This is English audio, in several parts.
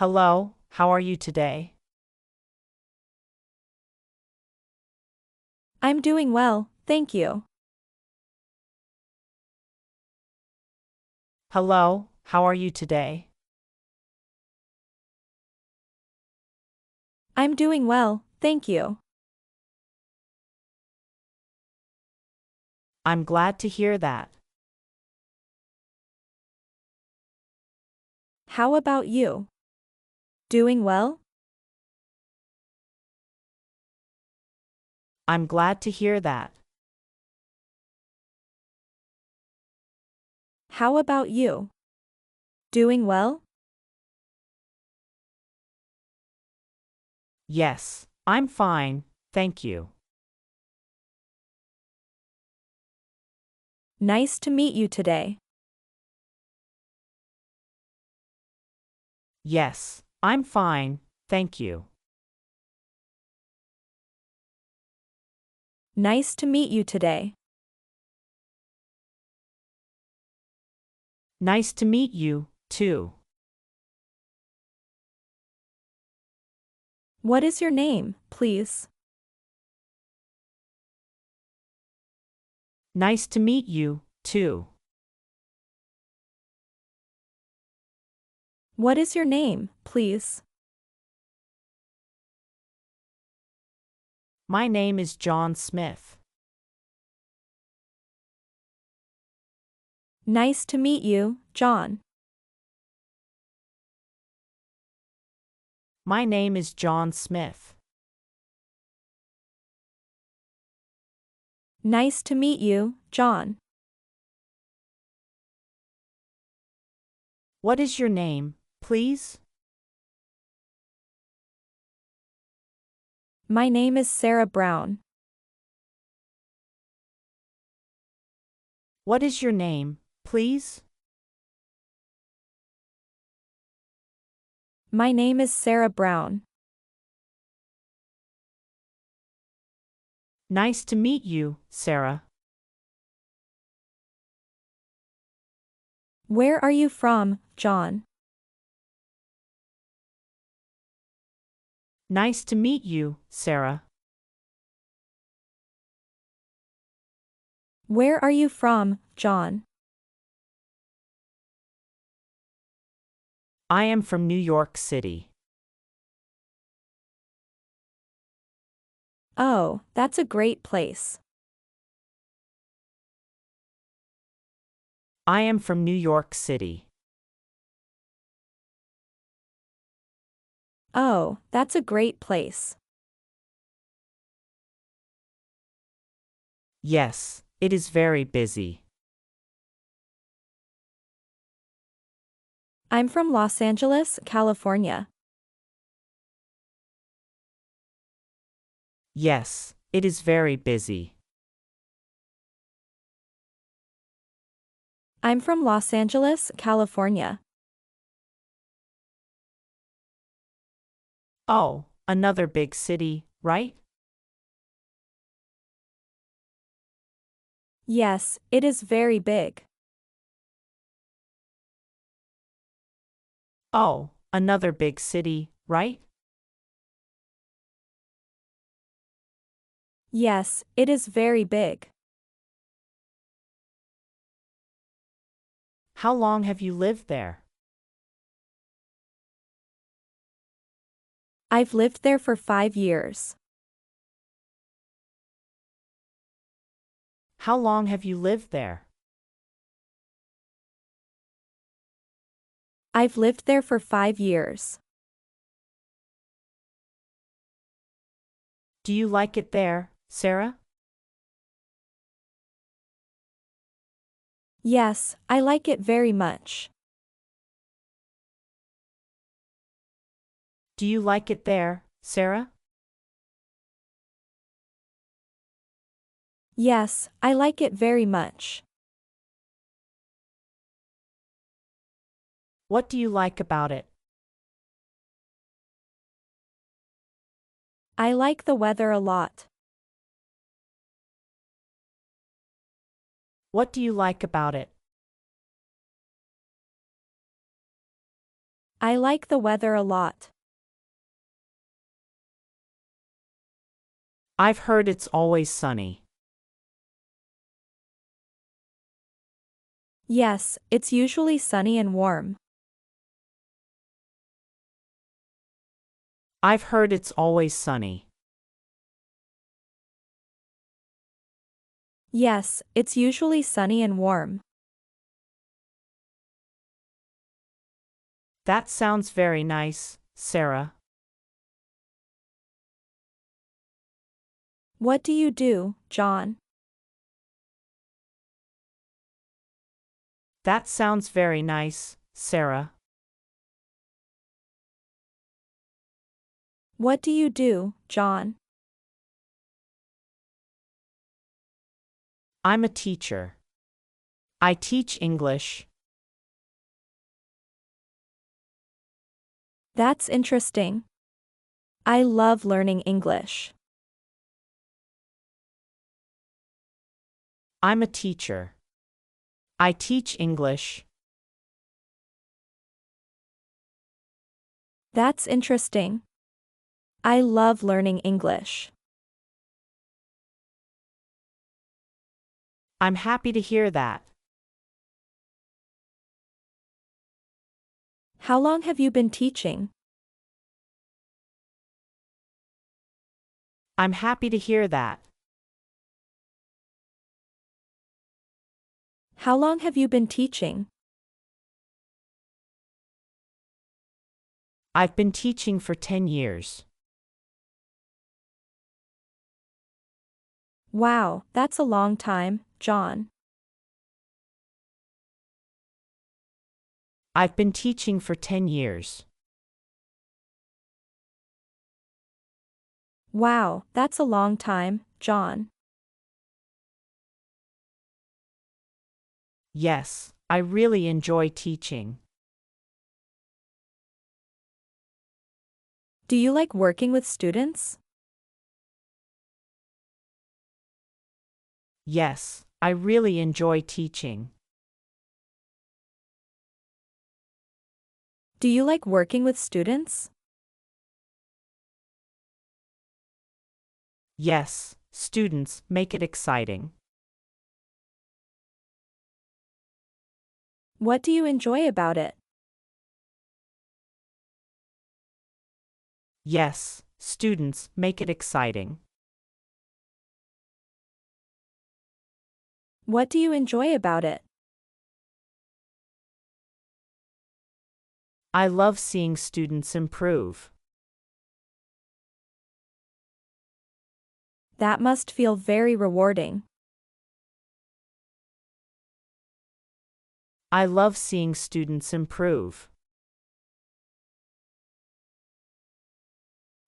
Hello, how are you today? I'm doing well, thank you. Hello, how are you today? I'm doing well, thank you. I'm glad to hear that. How about you? Doing well? I'm glad to hear that. How about you? Doing well? Yes, I'm fine, thank you. Nice to meet you today. Yes, I'm fine, thank you. Nice to meet you today. Nice to meet you, too. What is your name, please? Nice to meet you, too. What is your name, please? My name is John Smith. Nice to meet you, John. My name is John Smith. Nice to meet you, John. What is your name, please? My name is Sarah Brown. What is your name, please? My name is Sarah Brown. Nice to meet you, Sarah. Where are you from, John? Nice to meet you, Sarah. Where are you from, John? I am from New York City. Oh, that's a great place. I am from New York City. Oh, that's a great place. Yes, it is very busy. I'm from Los Angeles, California. Yes, it is very busy. I'm from Los Angeles, California. Oh, another big city, right? Yes, it is very big. Oh, another big city, right? Yes, it is very big. How long have you lived there? I've lived there for 5 years. How long have you lived there? I've lived there for 5 years. Do you like it there, Sarah? Yes, I like it very much. Do you like it there, Sarah? Yes, I like it very much. What do you like about it? I like the weather a lot. What do you like about it? I like the weather a lot. I've heard it's always sunny. Yes, it's usually sunny and warm. I've heard it's always sunny. Yes, it's usually sunny and warm. That sounds very nice, Sarah. What do you do, John? That sounds very nice, Sarah. What do you do, John? I'm a teacher. I teach English. That's interesting. I love learning English. I'm a teacher. I teach English. That's interesting. I love learning English. I'm happy to hear that. How long have you been teaching? I'm happy to hear that. How long have you been teaching? I've been teaching for 10 years. Wow, that's a long time, John. I've been teaching for 10 years. Wow, that's a long time, John. Yes, I really enjoy teaching. Do you like working with students? Yes, I really enjoy teaching. Do you like working with students? Yes, students make it exciting. What do you enjoy about it? Yes, students make it exciting. What do you enjoy about it? I love seeing students improve. That must feel very rewarding. I love seeing students improve.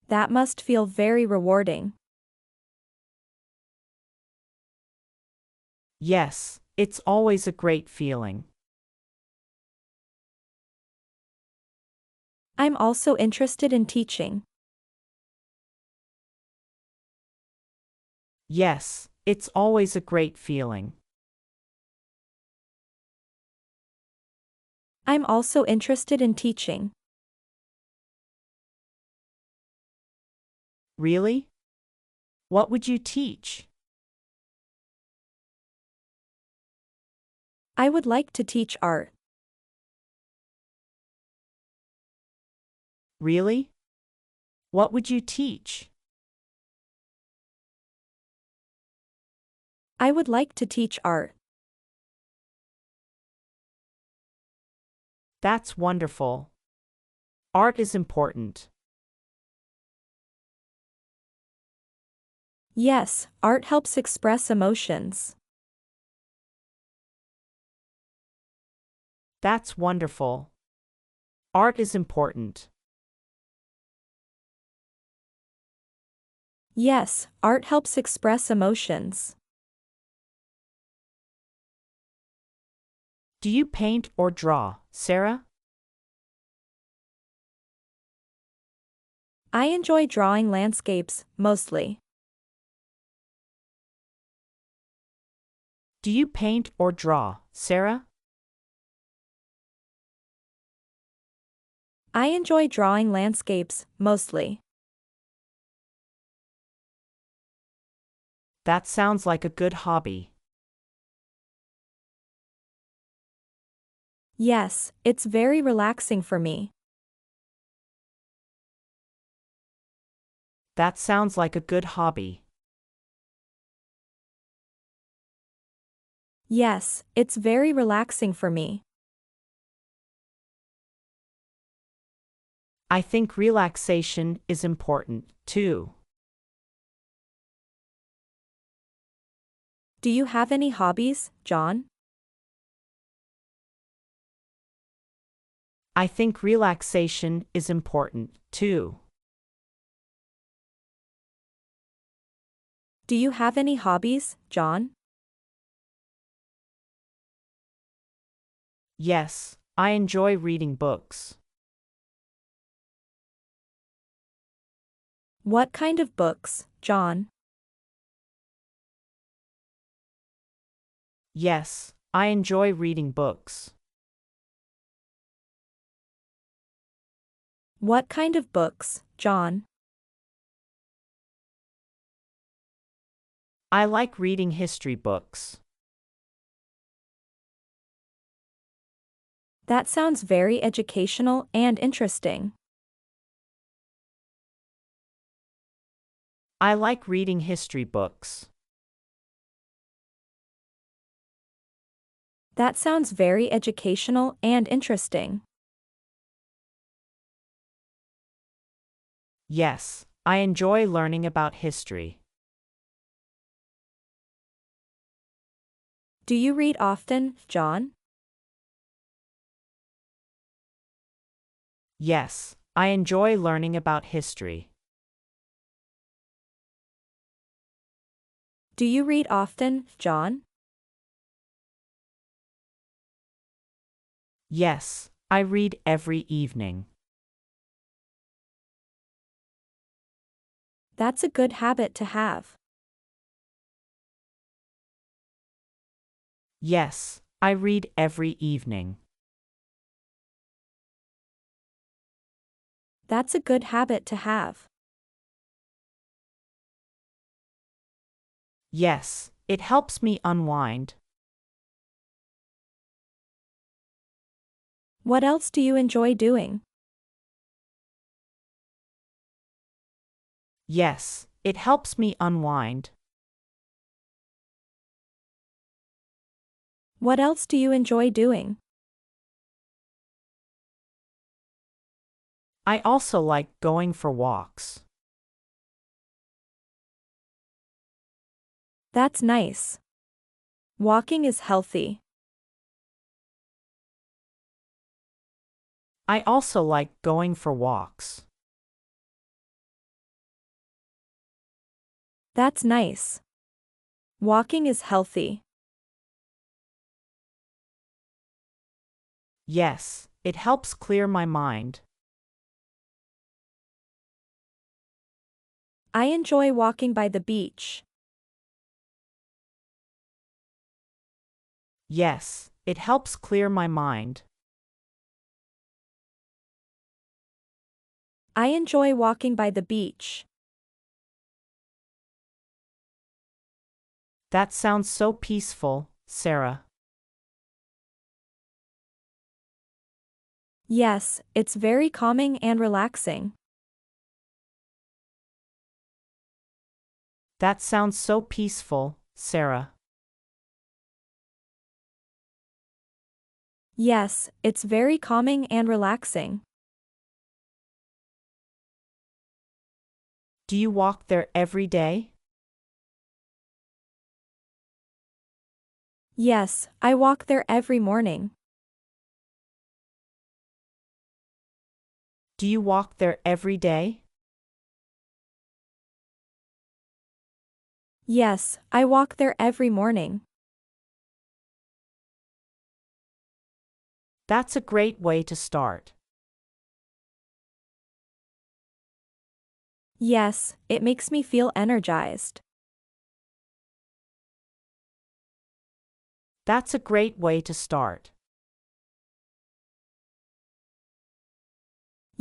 That must feel very rewarding. Yes, it's always a great feeling. I'm also interested in teaching. Yes, it's always a great feeling. I'm also interested in teaching. Really? What would you teach? I would like to teach art. Really? What would you teach? I would like to teach art. That's wonderful. Art is important. Yes, art helps express emotions. That's wonderful. Art is important. Yes, art helps express emotions. Do you paint or draw, Sarah? I enjoy drawing landscapes, mostly. Do you paint or draw, Sarah? I enjoy drawing landscapes, mostly. That sounds like a good hobby. Yes, it's very relaxing for me. That sounds like a good hobby. Yes, it's very relaxing for me. I think relaxation is important, too. Do you have any hobbies, John? I think relaxation is important, too. Do you have any hobbies, John? Yes, I enjoy reading books. What kind of books, John? Yes, I enjoy reading books. What kind of books, John? I like reading history books. That sounds very educational and interesting. I like reading history books. That sounds very educational and interesting. Yes, I enjoy learning about history. Do you read often, John? Yes, I enjoy learning about history. Do you read often, John? Yes, I read every evening. That's a good habit to have. Yes, I read every evening. That's a good habit to have. Yes, it helps me unwind. What else do you enjoy doing? Yes, it helps me unwind. What else do you enjoy doing? I also like going for walks. That's nice. Walking is healthy. I also like going for walks. That's nice. Walking is healthy. Yes, it helps clear my mind. I enjoy walking by the beach. Yes, it helps clear my mind. I enjoy walking by the beach. That sounds so peaceful, Sarah. Yes, it's very calming and relaxing. That sounds so peaceful, Sarah. Yes, it's very calming and relaxing. Do you walk there every day? Yes, I walk there every morning. Do you walk there every day? Yes, I walk there every morning. That's a great way to start. Yes, it makes me feel energized. That's a great way to start.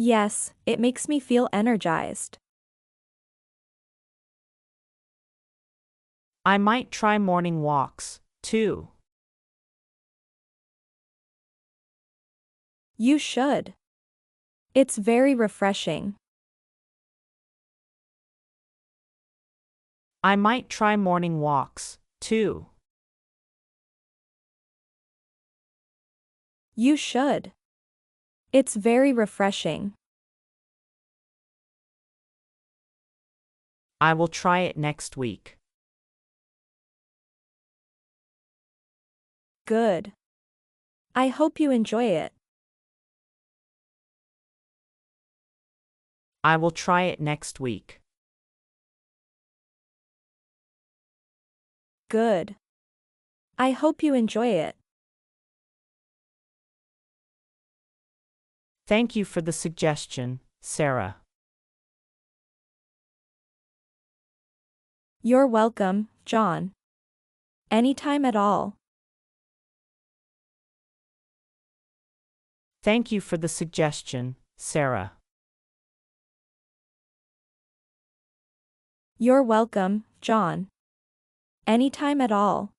Yes, it makes me feel energized. I might try morning walks, too. You should. It's very refreshing. I might try morning walks, too. You should. It's very refreshing. I will try it next week. Good. I hope you enjoy it. I will try it next week. Good. I hope you enjoy it. Thank you for the suggestion, Sarah. You're welcome, John. Anytime at all. Thank you for the suggestion, Sarah. You're welcome, John. Anytime at all.